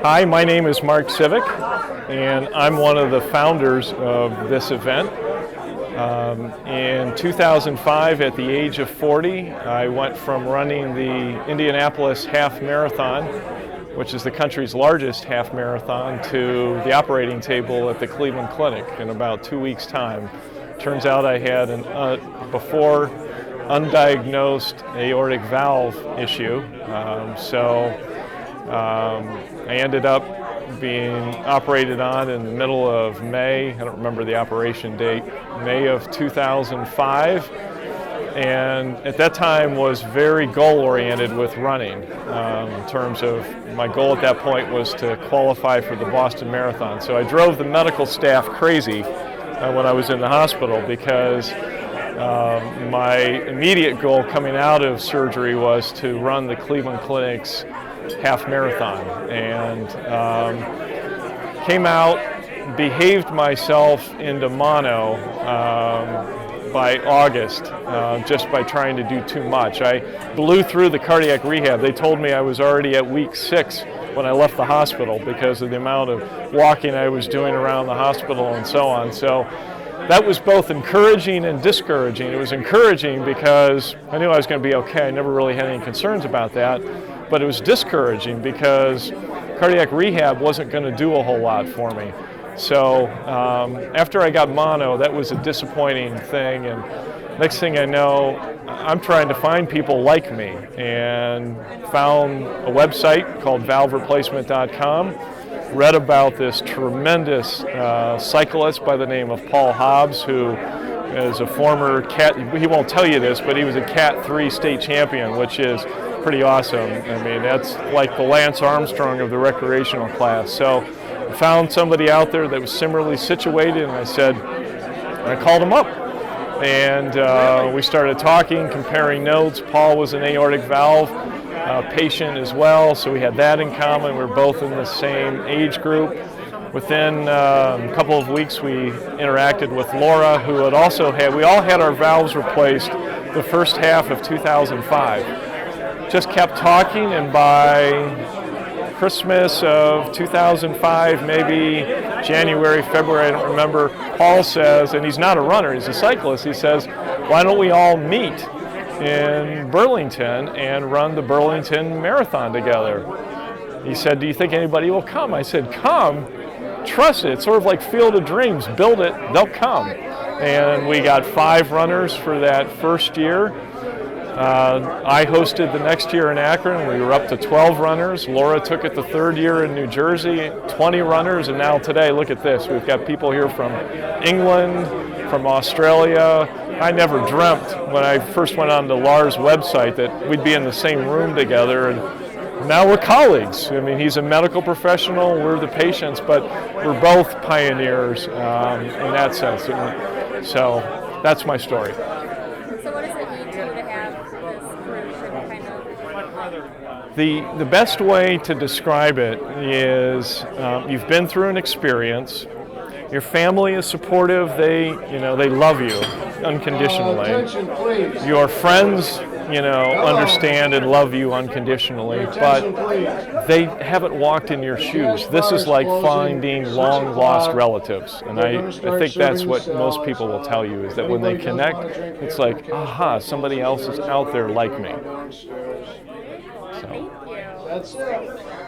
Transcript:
Hi, my name is Mark Civic, and I'm one of the founders of this event. In 2005, at the age of 40, I went from running the Indianapolis Half Marathon, which is the country's largest half marathon, to the operating table at the Cleveland Clinic in about 2 weeks' time. Turns out I had before undiagnosed aortic valve issue, I ended up being operated on in the middle of May. I don't remember the operation date, May of 2005, and at that time was very goal-oriented with running. In terms of my goal at that point was to qualify for the Boston Marathon. So I drove the medical staff crazy when I was in the hospital because my immediate goal coming out of surgery was to run the Cleveland Clinic's half marathon, and came out, behaved myself into mono by August, just by trying to do too much. I blew through the cardiac rehab. They told me I was already at week 6 when I left the hospital because of the amount of walking I was doing around the hospital and so on. So that was both encouraging and discouraging. It was encouraging because I knew I was going to be okay. I never really had any concerns about that. But it was discouraging because cardiac rehab wasn't going to do a whole lot for me. So after I got mono, that was a disappointing thing. And next thing I know, I'm trying to find people like me, and found a website called valvereplacement.com. Read about this tremendous cyclist by the name of Paul Hobbs, who is a former he won't tell you this, but he was a Cat 3 state champion, which is pretty awesome. I mean, that's like the Lance Armstrong of the recreational class. So I found somebody out there that was similarly situated, and I called him up. And we started talking, comparing notes. Paul was an aortic valve patient as well, so we had that in common. We were both in the same age group. Within a couple of weeks, we interacted with Laura, who had also we all had our valves replaced the first half of 2005. Just kept talking, and by Christmas of 2005, maybe January, February, I don't remember, Paul says, and he's not a runner, he's a cyclist, he says, why don't we all meet in Burlington and run the Burlington Marathon together? He said, do you think anybody will come? I said, come? Trust it. It's sort of like Field of Dreams. Build it, they'll come. And we got 5 runners for that first year. I hosted the next year in Akron. We were up to 12 runners. Laura took it the third year in New Jersey, 20 runners, and now today, look at this. We've got people here from England, from Australia. I never dreamt when I first went on to Lars' website that we'd be in the same room together, and now we're colleagues. I mean, he's a medical professional, we're the patients, but we're both pioneers in that sense. And so that's my story. So what does it mean to you to have this group and kind of... The best way to describe it is you've been through an experience. Your family is supportive. They love you unconditionally. Your friends, understand and love you unconditionally, but they haven't walked in your shoes. This is like finding long lost relatives, and I think that's what most people will tell you, is that when they connect, it's like, aha, somebody else is out there like me. So. Thank you.